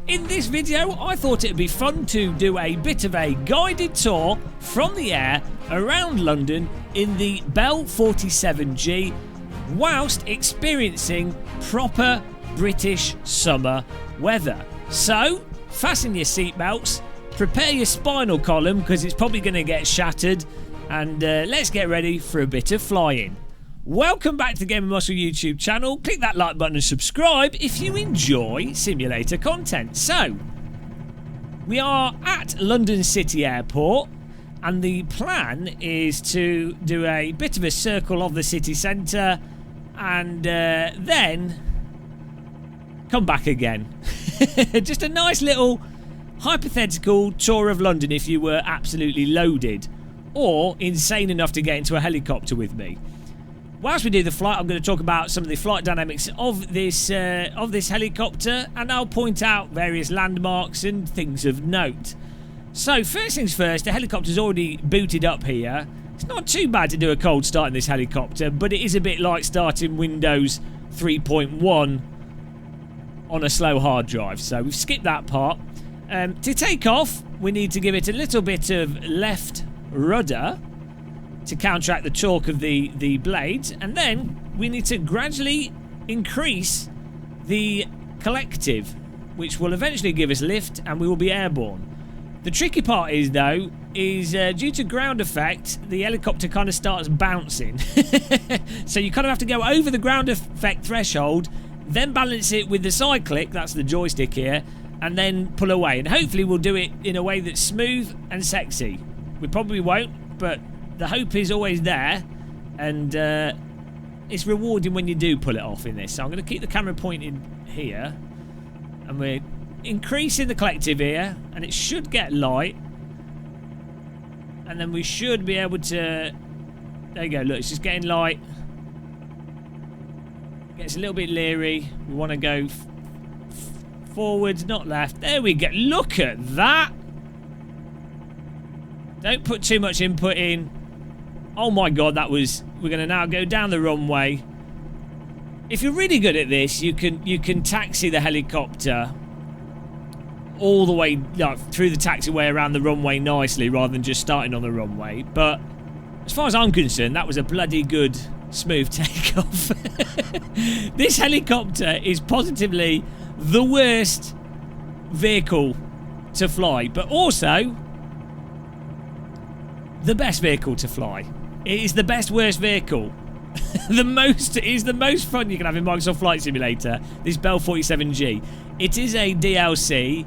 In this video, I thought it would be fun to do a bit of a guided tour from the air around London in the Bell 47G whilst experiencing proper British summer weather. So, fasten your seatbelts, prepare your spinal column because it's probably going to get shattered, and let's get ready for a bit of flying. Welcome back to the Game & Muscle YouTube channel. Click that like button and subscribe if you enjoy simulator content. So, we are at London City Airport, and the plan is to do a bit of a circle of the city centre and then come back again. Just a nice little hypothetical tour of London if you were absolutely loaded or insane enough to get into a helicopter with me. Whilst we do the flight, I'm going to talk about some of the flight dynamics of this helicopter, and I'll point out various landmarks and things of note. So, first things first, the helicopter's already booted up here. It's not too bad to do a cold start in this helicopter, but it is a bit like starting Windows 3.1 on a slow hard drive, so we've skipped that part. To take off, we need to give it a little bit of left rudder to counteract the torque of the blades, and then we need to gradually increase the collective, which will eventually give us lift and we will be airborne. The tricky part is, though, due to ground effect, the helicopter kind of starts bouncing. So you kind of have to go over the ground effect threshold, then balance it with the side click, that's the joystick here, and then pull away. And hopefully we'll do it in a way that's smooth and sexy. We probably won't, but the hope is always there, and it's rewarding when you do pull it off in this. So I'm going to keep the camera pointed here, and we're increasing the collective here, and it should get light, and then we should be able to... There you go, look, it's just getting light. Gets a little bit leery. We want to go forwards, not left. There we go. Look at that. Don't put too much input in. Oh my god, that was... We're going to now go down the runway. If you're really good at this, you can taxi the helicopter all the way through the taxiway around the runway nicely rather than just starting on the runway. But as far as I'm concerned, that was a bloody good, smooth takeoff. This helicopter is positively the worst vehicle to fly, but also the best vehicle to fly. It is the best worst vehicle. It is the most fun you can have in Microsoft Flight Simulator, this Bell 47G. It is a DLC.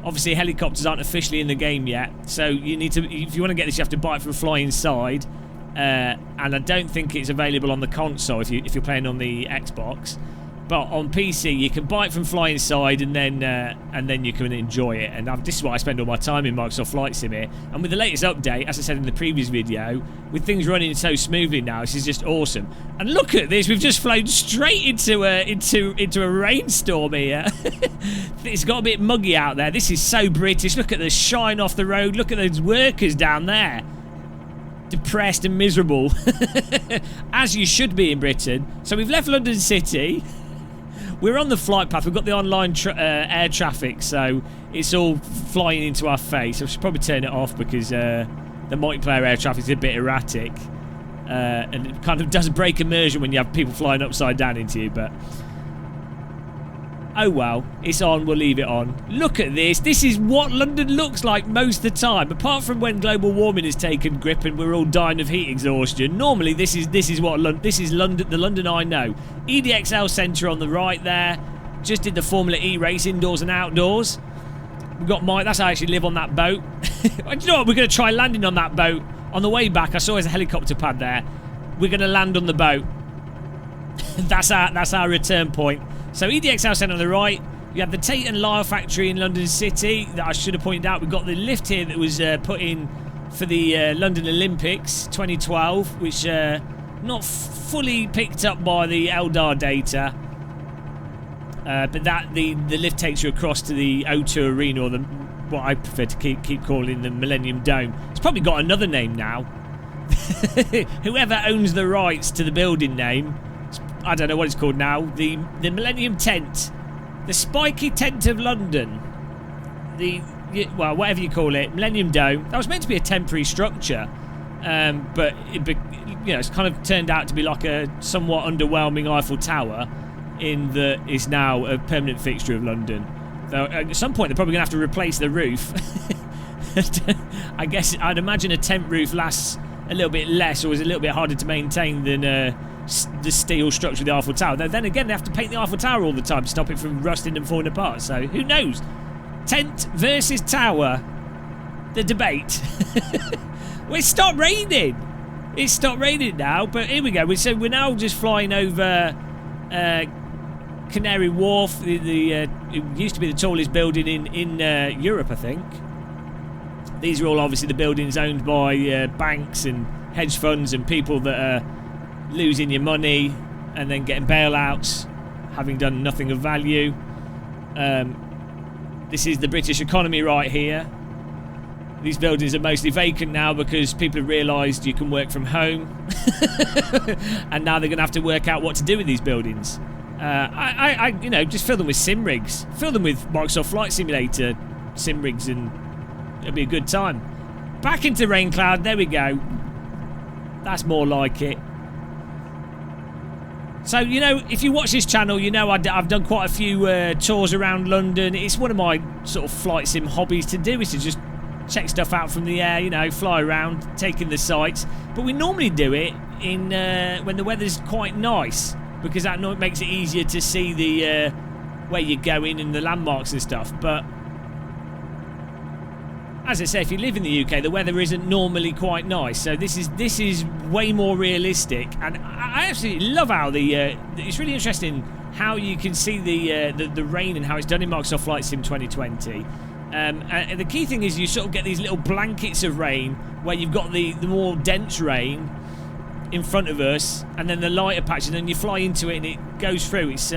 Obviously, helicopters aren't officially in the game yet, so you need to, if you want to get this, you have to buy it from Flying Side. And I don't think it's available on the console if you're playing on the Xbox. But on PC, you can buy it from Flying Side, and then you can enjoy it. And this is why I spend all my time in Microsoft Flight Sim here. And with the latest update, as I said in the previous video, with things running so smoothly now, this is just awesome. And look at this, we've just flown straight into a rainstorm here. It's got a bit muggy out there. This is so British. Look at the shine off the road. Look at those workers down there. Depressed and miserable. As you should be in Britain. So we've left London City. We're on the flight path. We've got the online air traffic, so it's all flying into our face. I should probably turn it off because the multiplayer air traffic is a bit erratic, and it kind of does break immersion when you have people flying upside down into you. But oh well, it's on. We'll leave it on. Look at this. This is what London looks like most of the time, apart from when global warming has taken grip and we're all dying of heat exhaustion. Normally, this is London, the London I know. EDXL Centre on the right there. Just did the Formula E race indoors and outdoors. We've got Mike. That's how I actually live on that boat. Do you know what? We're going to try landing on that boat. On the way back, I saw there's a helicopter pad there. We're going to land on the boat. That's our return point. So EDXL Centre on the right, you have the Tate and Lyle factory in London City that I should have pointed out. We've got the lift here that was put in for the London Olympics 2012, which not fully picked up by the LDAR data, but the lift takes you across to the O2 Arena, or what I prefer to keep calling the Millennium Dome. It's probably got another name now. Whoever owns the rights to the building name, I don't know what it's called now. The Millennium Tent. The Spiky Tent of London. well, whatever you call it, Millennium Dome. That was meant to be a temporary structure, but it's kind of turned out to be like a somewhat underwhelming Eiffel Tower, in that it's now a permanent fixture of London. Though at some point they're probably going to have to replace the roof. I guess I'd imagine a tent roof lasts a little bit less, or is a little bit harder to maintain than the steel structure of the Eiffel Tower. Though then again, they have to paint the Eiffel Tower all the time to stop it from rusting and falling apart. So who knows? Tent versus tower, the debate. Well, it stopped raining. It's stopped raining now, but here we go. So we're now just flying over Canary Wharf. It used to be the tallest building in Europe, I think. These are all obviously the buildings owned by banks and hedge funds and people that are losing your money and then getting bailouts, having done nothing of value. This is the British economy right here. These buildings are mostly vacant now because people have realised you can work from home. And now they're going to have to work out what to do with these buildings. Just fill them with sim rigs. Fill them with Microsoft Flight Simulator sim rigs, and it'll be a good time. Back into rain cloud. There we go. That's more like it. So, if you watch this channel, I've done quite a few tours around London. It's one of my sort of flight sim hobbies to do, is to just check stuff out from the air, fly around, taking the sights. But we normally do it in when the weather's quite nice, because that makes it easier to see the where you're going and the landmarks and stuff. But as I say, if you live in the UK, the weather isn't normally quite nice, so this is way more realistic, and I absolutely love how it's really interesting how you can see the rain and how it's done in Microsoft Flight Sim 2020. And the key thing is you sort of get these little blankets of rain where you've got the more dense rain in front of us, and then the lighter patches, and then you fly into it and it goes through. It's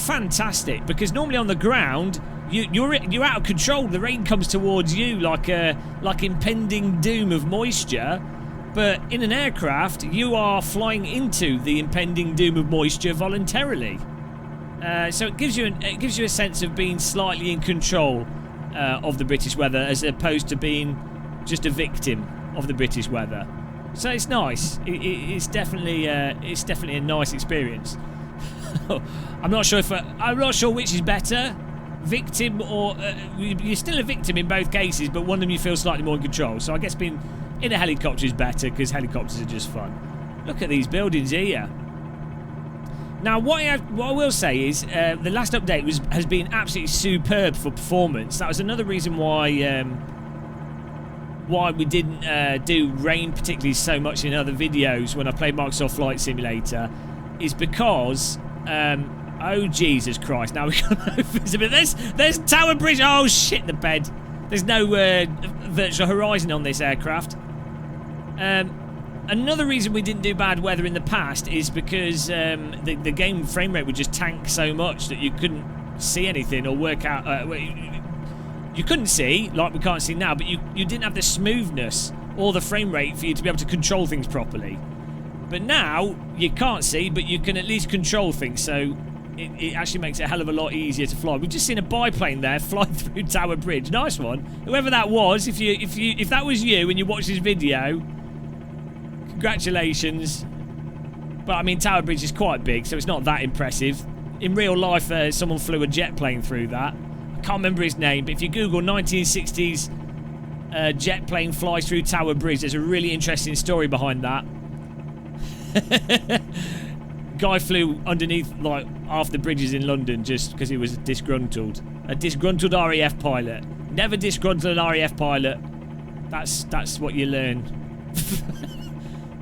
fantastic, because normally on the ground you're out of control. The rain comes towards you like impending doom of moisture, but in an aircraft you are flying into the impending doom of moisture voluntarily. So it gives you a sense of being slightly in control of the British weather, as opposed to being just a victim of the British weather. So it's nice. It's definitely a nice experience. I'm not sure which is better, victim or you're still a victim in both cases, but one of them you feel slightly more in control. So I guess being in a helicopter is better, because helicopters are just fun. Look at these buildings here. Now, what I will say is the last update has been absolutely superb for performance. That was another reason why we didn't do rain particularly so much in other videos when I played Microsoft Flight Simulator, is because oh Jesus Christ! Now we got no visibility. There's Tower Bridge. Oh shit! The bed. There's no virtual horizon on this aircraft. Another reason we didn't do bad weather in the past is because the game frame rate would just tank so much that you couldn't see anything or work out. You couldn't see, like we can't see now, but you didn't have the smoothness or the frame rate for you to be able to control things properly. But now you can't see, but you can at least control things, so it actually makes it a hell of a lot easier to fly. We've just seen a biplane there fly through Tower Bridge. Nice one. Whoever that was, if that was you and you watched this video, congratulations. But I mean, Tower Bridge is quite big, so it's not that impressive. In real life, someone flew a jet plane through that. I can't remember his name, but if you Google 1960s jet plane flies through Tower Bridge, there's a really interesting story behind that. Guy flew underneath like half the bridges in London just because he was disgruntled. A disgruntled RAF pilot. Never disgruntle an RAF pilot. That's what you learn.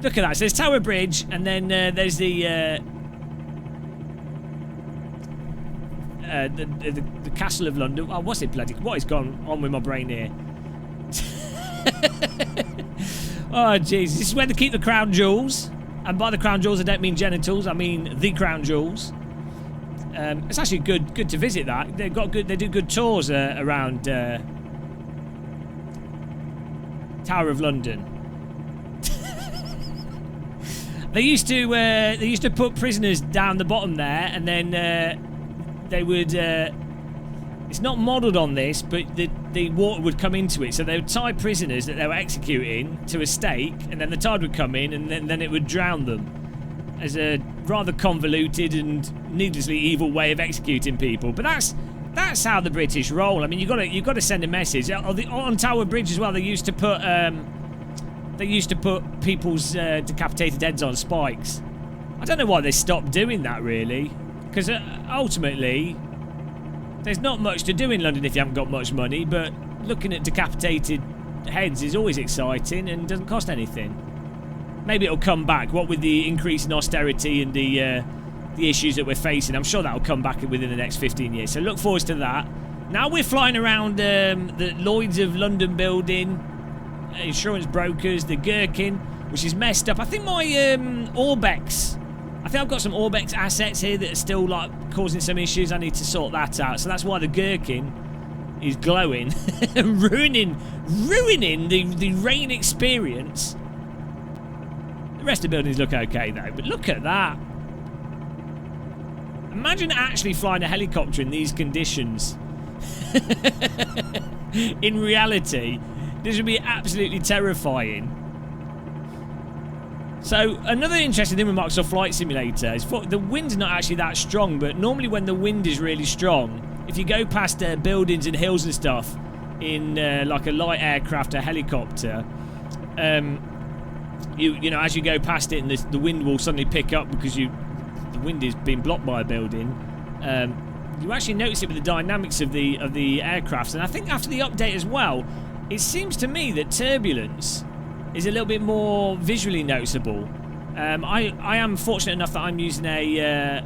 Look at that. So there's Tower Bridge, and then there's the Castle of London. Oh, what's it bloody? What is going on with my brain here? Oh, jeez. This is where they keep the crown jewels. And by the crown jewels, I don't mean genitals. I mean the crown jewels. It's actually good to visit that. They do good tours around Tower of London. They used to put prisoners down the bottom there, and then they would It's not modelled on this, but the water would come into it. So they would tie prisoners that they were executing to a stake, and then the tide would come in, and then it would drown them. As a rather convoluted and needlessly evil way of executing people. But that's how the British roll. I mean, you've got to send a message. On Tower Bridge as well, they used to put people's decapitated heads on spikes. I don't know why they stopped doing that, really, because ultimately there's not much to do in London if you haven't got much money. But looking at decapitated heads is always exciting and doesn't cost anything. Maybe it'll come back. What with the increase in austerity and the issues that we're facing, I'm sure that'll come back within the next 15 years. So look forward to that. Now we're flying around the Lloyd's of London building, insurance brokers, the Gherkin, which is messed up. I think my Orbex, I think I've got some Orbex assets here that are still like causing some issues. I need to sort that out. So that's why the Gherkin is glowing, ruining the rain experience. The rest of the buildings look okay though, but look at that. Imagine actually flying a helicopter in these conditions. In reality, this would be absolutely terrifying. So, another interesting thing with Microsoft Flight Simulator is the wind's not actually that strong, but normally when the wind is really strong, if you go past buildings and hills and stuff in like a light aircraft or helicopter, you know, as you go past it, and the wind will suddenly pick up because the wind is being blocked by a building. You actually notice it with the dynamics of the aircrafts, and I think after the update as well, it seems to me that turbulence is a little bit more visually noticeable. I am fortunate enough that I'm using a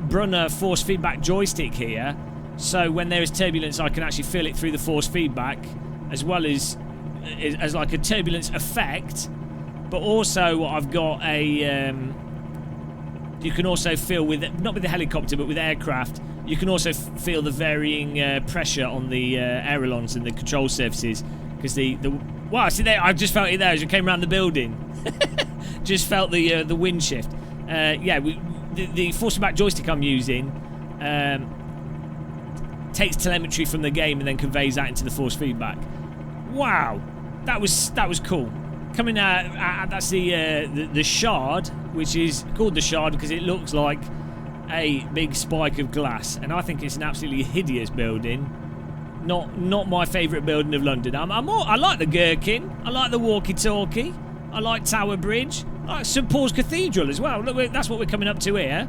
Brunner force feedback joystick here, so when there is turbulence, I can actually feel it through the force feedback, as well as like a turbulence effect. But also I've got a you can also feel with, not with the helicopter but with aircraft, you can also feel the varying pressure on the ailerons and the control surfaces, because wow, see there, I just felt it there as we came around the building. Just felt the wind shift. Yeah, the force feedback joystick I'm using takes telemetry from the game and then conveys that into the force feedback. Wow, that was cool. Coming out, that's the Shard, which is called the Shard because it looks like a big spike of glass, and I think it's an absolutely hideous building. Not my favourite building of London. I like the Gherkin, I like the walkie-talkie, I like Tower Bridge, I like St Paul's Cathedral as well. Look, that's what we're coming up to here.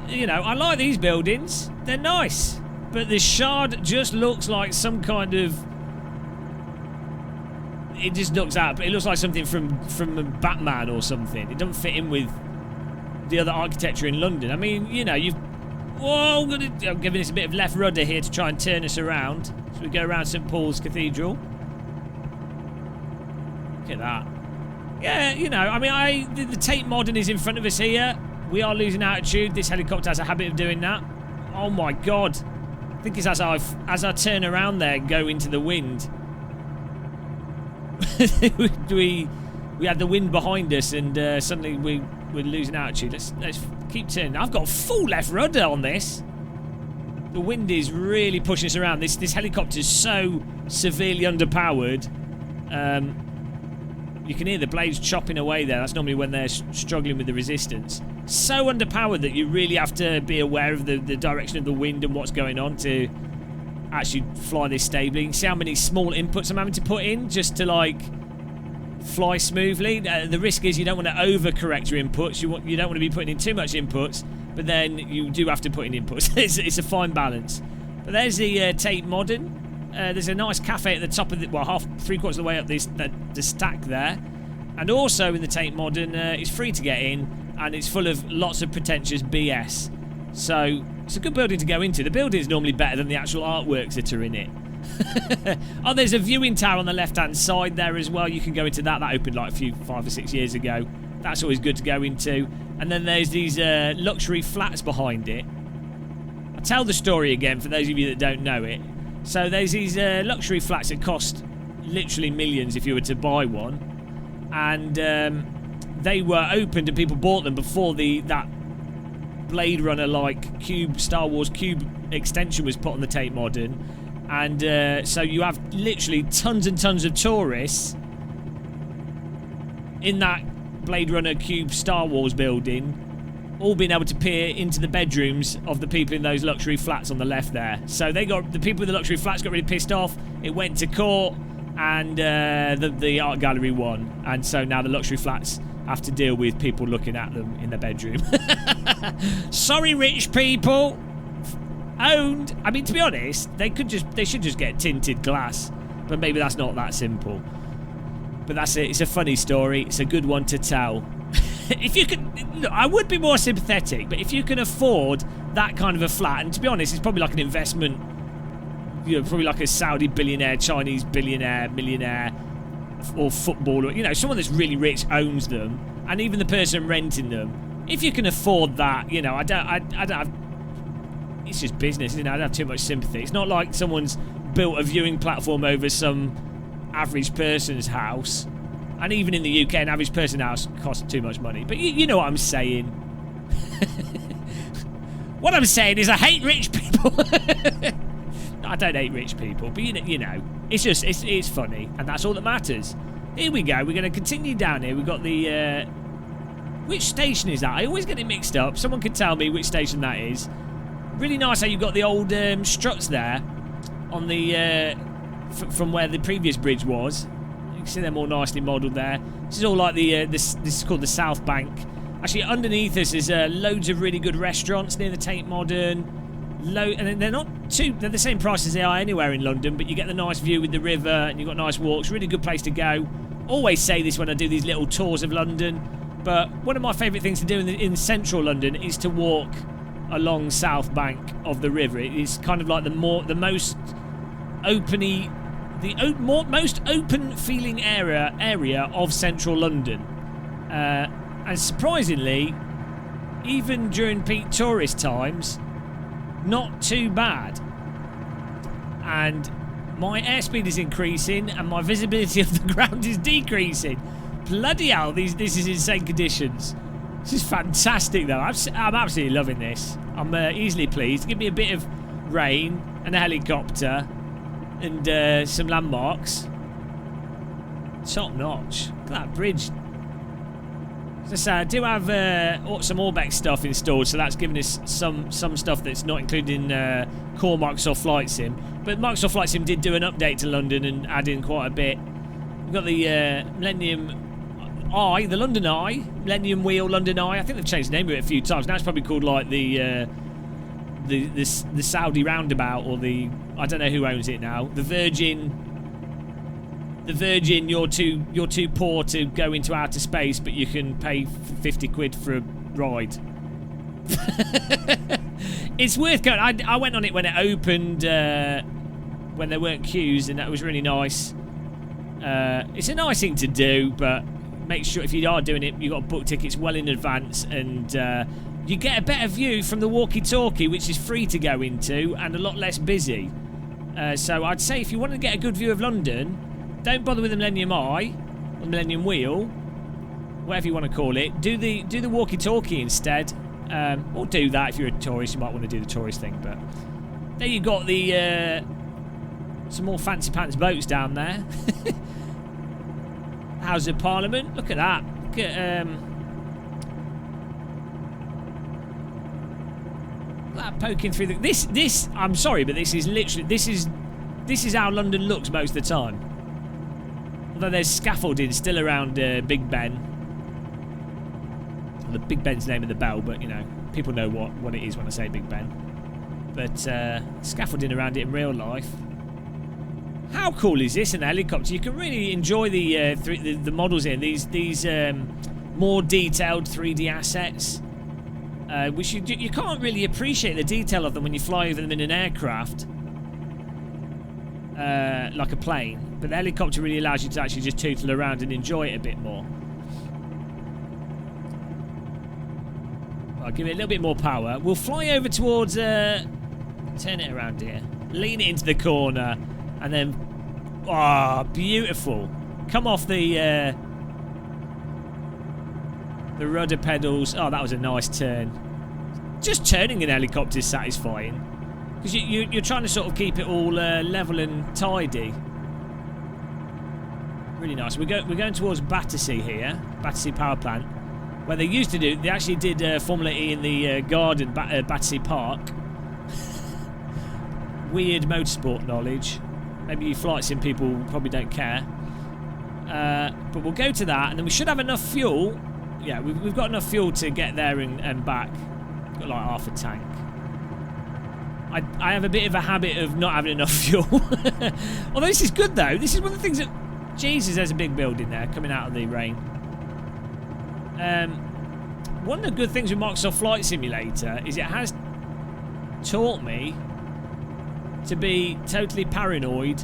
You know, I like these buildings, they're nice, but the Shard just looks like some kind of... It just looks out. It looks like something from Batman or something. It doesn't fit in with the other architecture in London. I mean, you know, Whoa, I'm giving this a bit of left rudder here to try and turn us around. So we go around St Paul's Cathedral. Look at that. Yeah, you know, I mean, the Tate Modern is in front of us here. We are losing altitude. This helicopter has a habit of doing that. Oh my God. I think it's as I turn around there and go into the wind. we had the wind behind us, and suddenly we're losing altitude. Let's keep turning. I've got full left rudder on this. The wind is really pushing us around. This helicopter is so severely underpowered. You can hear the blades chopping away there. That's normally when they're struggling with the resistance. So underpowered that you really have to be aware of the direction of the wind and what's going on to actually fly this stably. You can see how many small inputs I'm having to put in just to like fly smoothly. The risk is you don't want to overcorrect your inputs. You don't want to be putting in too much inputs, but then you do have to put in inputs. It's a fine balance. But there's the Tate Modern. There's a nice cafe at the top of the, well, three quarters of the way up the stack there. And also in the Tate Modern, it's free to get in, and it's full of lots of pretentious BS. So it's a good building to go into. The building's normally better than the actual artworks that are in it. Oh, there's a viewing tower on the left-hand side there as well. You can go into that. That opened like 5 or 6 years ago. That's always good to go into. And then there's these luxury flats behind it. I'll tell the story again for those of you that don't know it. So there's these luxury flats that cost literally millions if you were to buy one. And they were opened and people bought them before that Blade Runner like Star Wars cube extension was put on the Tate Modern, and so you have literally tons and tons of tourists in that Blade Runner Cube Star Wars building, all being able to peer into the bedrooms of the people in those luxury flats on the left there. So the people with the luxury flats got really pissed off. It went to court, and the art gallery won. And so now the luxury flats have to deal with people looking at them in their bedroom. Sorry, rich people. Owned. I mean, to be honest, they should just get tinted glass, but maybe that's not that simple. But that's it. It's a funny story. It's a good one to tell. If you can, look, I would be more sympathetic, but if you can afford that kind of a flat, and to be honest, it's probably like an investment, you know, probably like a Saudi billionaire, Chinese billionaire, millionaire, or footballer, you know, someone that's really rich owns them, and even the person renting them, if you can afford that, you know, I don't have, it's just business, isn't it? I don't have too much sympathy. It's not like someone's built a viewing platform over some average person's house. And even in the UK, an average person's house costs too much money. But you know what I'm saying. What I'm saying is I hate rich people. No, I don't hate rich people, but you know, it's just, it's funny, and that's all that matters. Here we go. We're going to continue down here. We've got the, which station is that? I always get it mixed up. Someone could tell me which station that is. Really nice how you've got the old struts there on the, from where the previous bridge was. You can see them all nicely modelled there. This is all like the, this is called the South Bank. Actually, underneath us is loads of really good restaurants near the Tate Modern. And they're not they're the same price as they are anywhere in London, but you get the nice view with the river, and you've got nice walks. Really good place to go. Always say this when I do these little tours of London, but one of my favourite things to do in central London is to walk along South Bank of the river. It's kind of like the most open feeling area of central London, and surprisingly, even during peak tourist times, not too bad. And my airspeed is increasing, and my visibility of the ground is decreasing. Bloody hell, this is insane conditions. This is fantastic, though. I'm absolutely loving this. I'm easily pleased. Give me a bit of rain and a helicopter and some landmarks. Top notch. Look at that bridge. As I say, I do have some Orbex stuff installed, so that's giving us some stuff that's not included in core Microsoft Flight Sim. But Microsoft Flight Sim did do an update to London and add in quite a bit. We've got the Millennium Eye, the London Eye, Millennium Wheel, London Eye. I think they've changed the name of it a few times. Now it's probably called like the Saudi Roundabout, or the, I don't know who owns it now. The Virgin. You're too poor to go into outer space, but you can pay 50 quid for a ride. It's worth going. I went on it when it opened, when there weren't queues, and that was really nice. It's a nice thing to do, but make sure if you are doing it, you've got to book tickets well in advance, and you get a better view from the walkie-talkie, which is free to go into and a lot less busy. So I'd say if you want to get a good view of London, don't bother with the Millennium Eye or Millennium Wheel, whatever you want to call it. Do the walkie-talkie instead, or do that if you're a tourist. You might want to do the tourist thing. But there you got the some more fancy pants boats down there. House of Parliament. Look at that. Look at that poking through the. This. I'm sorry, but this is literally this is how London looks most of the time. Although there's scaffolding still around Big Ben. Well, the Big Ben's the name of the bell, but, you know, people know what it is when I say Big Ben. But scaffolding around it in real life. How cool is this in a helicopter? You can really enjoy the models here. These more detailed 3D assets. Which you can't really appreciate the detail of them when you fly over them in an aircraft. Like a plane, but the helicopter really allows you to actually just tootle around and enjoy it a bit more. I'll give it a little bit more power. We'll fly over towards, turn it around here, lean it into the corner, and then, beautiful. Come off the rudder pedals. Oh, that was a nice turn. Just turning an helicopter is satisfying. Because you're trying to sort of keep it all level and tidy. Really nice. We're going towards Battersea here, Battersea Power Plant, where they used to do. They actually did Formula E in the garden, Battersea Park. Weird motorsport knowledge. Maybe you flight sim people probably don't care. But we'll go to that, and then we should have enough fuel. Yeah, we've got enough fuel to get there and back. Got like half a tank. I have a bit of a habit of not having enough fuel. Although this is good though. This is one of the things that... Jesus, there's a big building there coming out of the rain. One of the good things with Microsoft Flight Simulator is it has taught me to be totally paranoid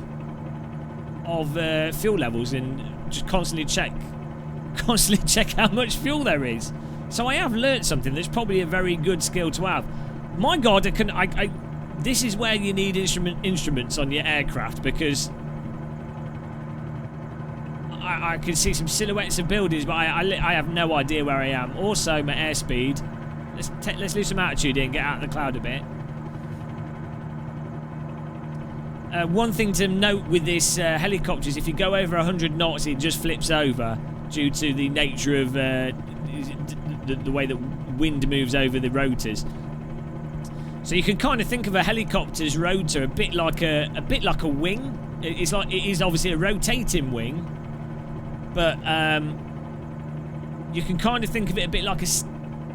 of fuel levels and just constantly check how much fuel there is. So I have learnt something that's probably a very good skill to have. My God, this is where you need instruments on your aircraft, because I can see some silhouettes of buildings, but I have no idea where I am. Also, my airspeed. Let's lose some altitude here and get out of the cloud a bit. One thing to note with this helicopter is if you go over 100 knots, it just flips over due to the nature of the way that wind moves over the rotors. So you can kind of think of a helicopter's rotor a bit like a wing. It is obviously a rotating wing, but you can kind of think of it a bit like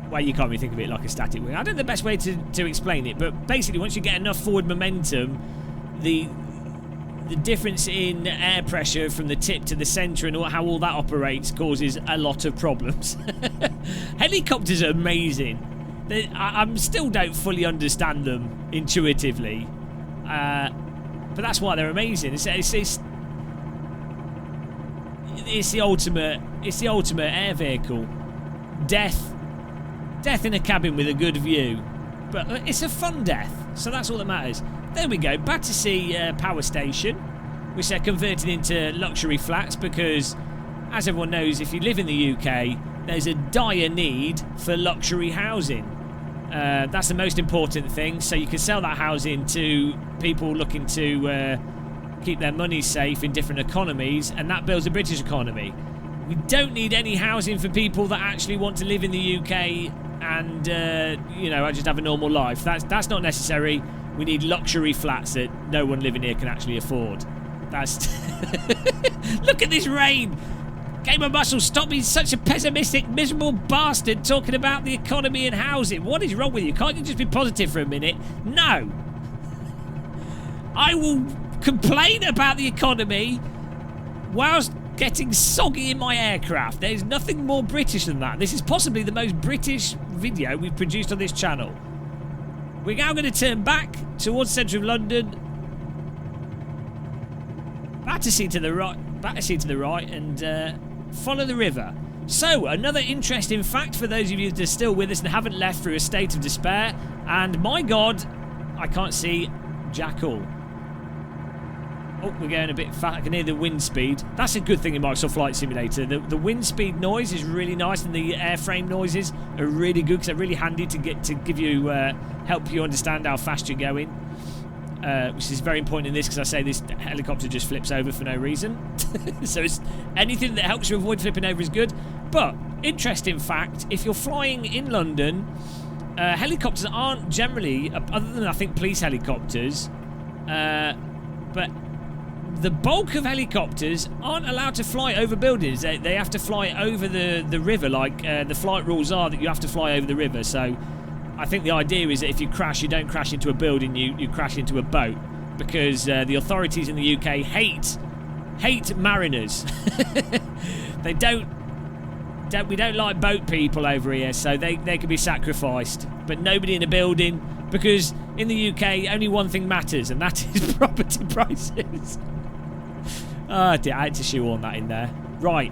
well, you can't really think of it like a static wing. I don't know the best way to explain it, but basically once you get enough forward momentum, the difference in air pressure from the tip to the centre and how all that operates causes a lot of problems. Helicopters are amazing. I still don't fully understand them intuitively, but that's why they're amazing. It's the ultimate air vehicle. Death in a cabin with a good view, but it's a fun death, so that's all that matters. There we go, Battersea Power Station, which they're converting into luxury flats because, as everyone knows, if you live in the UK, there's a dire need for luxury housing. That's the most important thing, so you can sell that housing to people looking to keep their money safe in different economies, and that builds the British economy. We don't need any housing for people that actually want to live in the UK and just have a normal life. That's not necessary. We need luxury flats that no one living here can actually afford. That's look at this rain. Game of Muscle, stop being such a pessimistic, miserable bastard talking about the economy and housing. What is wrong with you? Can't you just be positive for a minute? No. I will complain about the economy whilst getting soggy in my aircraft. There's nothing more British than that. This is possibly the most British video we've produced on this channel. We're now going to turn back towards the centre of London. Battersea to the right, and follow the river. So, another interesting fact for those of you that are still with us and haven't left through a state of despair. And my God, I can't see jack all. Oh, we're going a bit fast. I can hear the wind speed. That's a good thing in Microsoft Flight Simulator. The wind speed noise is really nice, and the airframe noises are really good because they're really handy to give you help you understand how fast you're going. Which is very important in this because I say this helicopter just flips over for no reason. So anything that helps you avoid flipping over is good. But interesting fact: if you're flying in London, helicopters aren't generally, other than I think police helicopters, but the bulk of helicopters aren't allowed to fly over buildings. They have to fly over the river, like the flight rules are that you have to fly over the river. So I think the idea is that if you crash, you don't crash into a building, you crash into a boat, because the authorities in the UK hate mariners. We don't like boat people over here, so they can be sacrificed, but nobody in a building, because in the UK only one thing matters, and that is property prices. Oh dear, I had to shoehorn that in there. Right,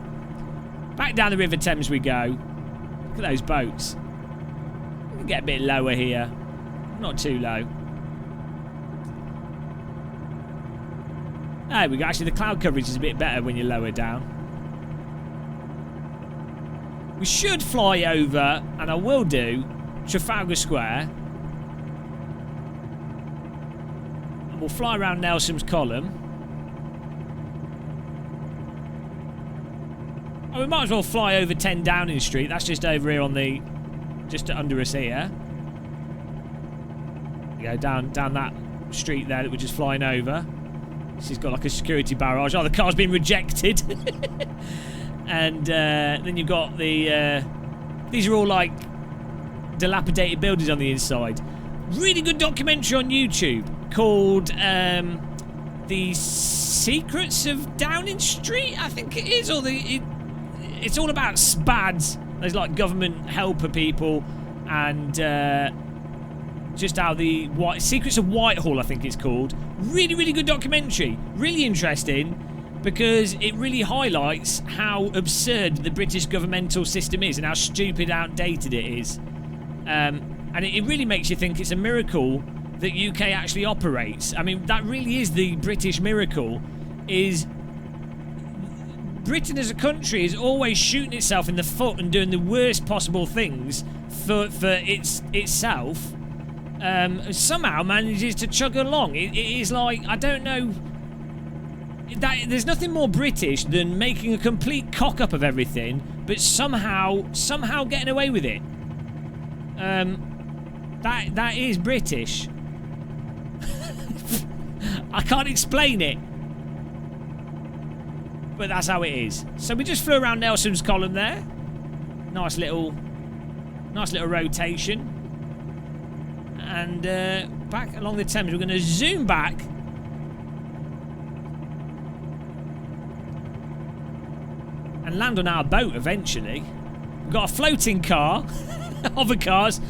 back down the River Thames we go. Look at those boats. We can get a bit lower here, not too low. There we go. Actually, the cloud coverage is a bit better when you're lower down. We should fly over, and I will do, Trafalgar Square. We'll fly around Nelson's Column. Oh, we might as well fly over 10 Downing Street. That's just over here on the... just under us here. Yeah, down that street there that we're just flying over. This has got like a security barrage. Oh, the car's been rejected. And then you've got the... these are all like dilapidated buildings on the inside. Really good documentary on YouTube called The Secrets of Downing Street, I think it is. Or it's all about SPADs. There's like government helper people and just how the Secrets of Whitehall, I think it's called. Really, really good documentary. Really interesting because it really highlights how absurd the British governmental system is and how stupid, outdated it is. And it really makes you think it's a miracle that UK actually operates. I mean, that really is the British miracle, is Britain as a country is always shooting itself in the foot and doing the worst possible things for itself. Somehow manages to chug along. It is like, I don't know, there's nothing more British than making a complete cock-up of everything, but somehow getting away with it. That is British. I can't explain it, but that's how it is. So we just flew around Nelson's Column there. Nice little rotation. And back along the Thames, we're going to zoom back. And land on our boat eventually. We've got a floating car. Hover cars.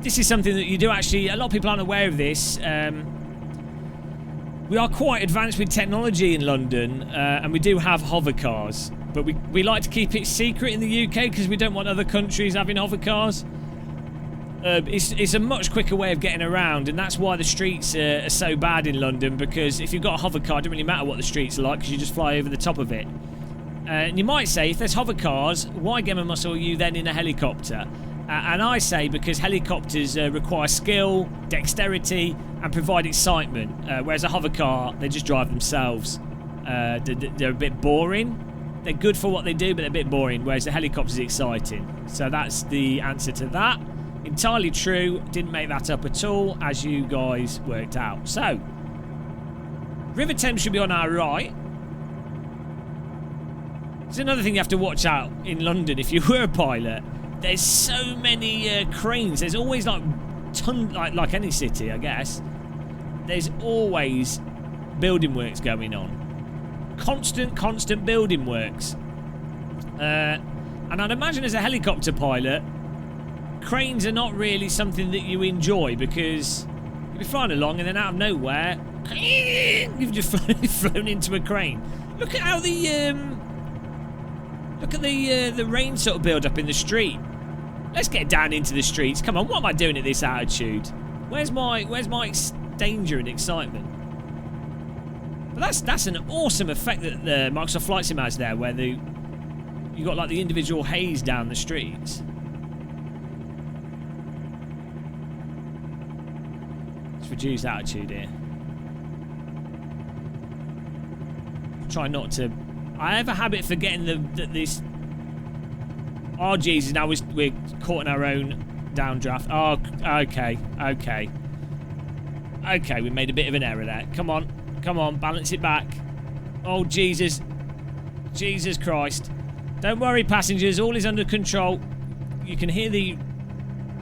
This is something that you do actually... A lot of people aren't aware of this. We are quite advanced with technology in London. And we do have hover cars. But we like to keep it secret in the UK because we don't want other countries having hover cars. It's a much quicker way of getting around, and that's why the streets are so bad in London, because if you've got a hover car, it doesn't really matter what the streets are like because you just fly over the top of it. And you might say, if there's hover cars, why gamma muscle are you then in a helicopter? And I say because helicopters require skill, dexterity, and provide excitement, whereas a hover car, they just drive themselves. They're a bit boring. They're good for what they do, but they're a bit boring, whereas the helicopter's exciting. So that's the answer to that. Entirely true. Didn't make that up at all, as you guys worked out. So, River Thames should be on our right. There's another thing you have to watch out in London if you were a pilot. There's so many cranes. There's always like like any city, I guess. There's always building works going on. Constant building works. And I'd imagine as a helicopter pilot, cranes are not really something that you enjoy because you'll be flying along and then out of nowhere, you've just flown into a crane. Look at how the rain sort of build up in the street. Let's get down into the streets. Come on, what am I doing at this altitude? Where's my danger and excitement? But that's an awesome effect that the Microsoft Flight Sim has there, where you got like the individual haze down the streets. Let's reduce altitude here. Try not to. I have a habit of forgetting that this. Oh Jesus! Now we're caught in our own downdraft. Oh, okay. Okay, we made a bit of an error there. Come on, balance it back. Oh Jesus Christ! Don't worry, passengers. All is under control. You can hear the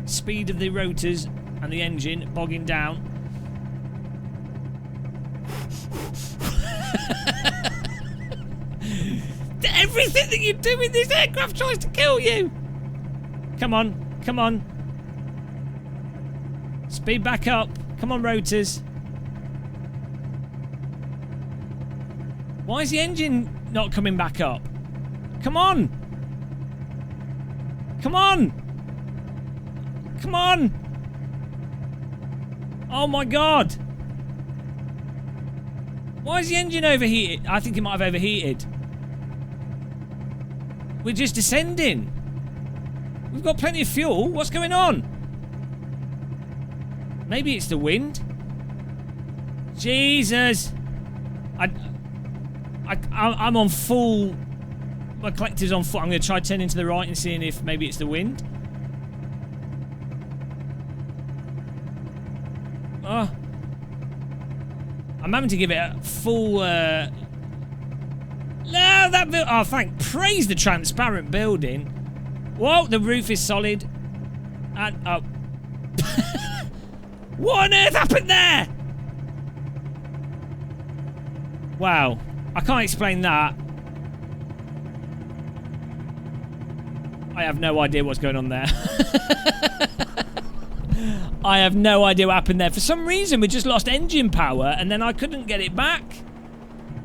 speed of the rotors and the engine bogging down. Everything that you do in this aircraft tries to kill you. Come on. Speed back up. Come on, rotors. Why is the engine not coming back up? Come on. Oh my God. Why is the engine overheated? I think it might have overheated. We're just descending. We've got plenty of fuel. What's going on? Maybe it's the wind. Jesus. I'm on full... My collector's on full... I'm going to try turning to the right and seeing if maybe it's the wind. Oh. I'm having to give it a full... No, that... Oh, praise the transparent building. Whoa, the roof is solid. And... Oh. What on earth happened there? Wow. I can't explain that. I have no idea what's going on there. I have no idea what happened there. For some reason, we just lost engine power and then I couldn't get it back.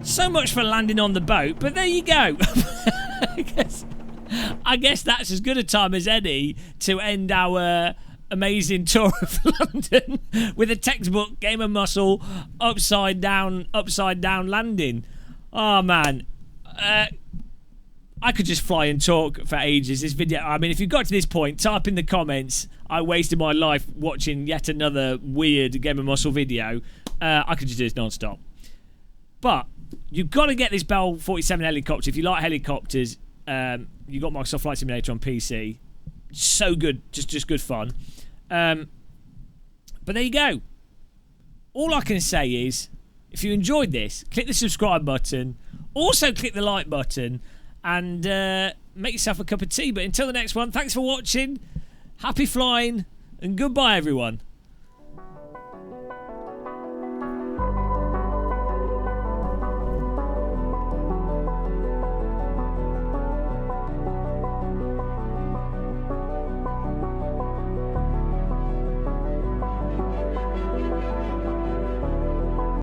So much for landing on the boat, but there you go. I guess that's as good a time as any to end our amazing tour of London with a textbook game of muscle upside down landing. Oh man, I could just fly and talk for ages. This video, I mean, if you got to this point, type in the comments, I wasted my life watching yet another weird game of muscle video. I could just do this non-stop. But you've got to get this Bell 47 helicopter. If you like helicopters, you got Microsoft Flight Simulator on PC. So good, just good fun. But there you go. All I can say is, if you enjoyed this, click the subscribe button. Also click the like button and make yourself a cup of tea. But until the next one, thanks for watching. Happy flying and goodbye, everyone.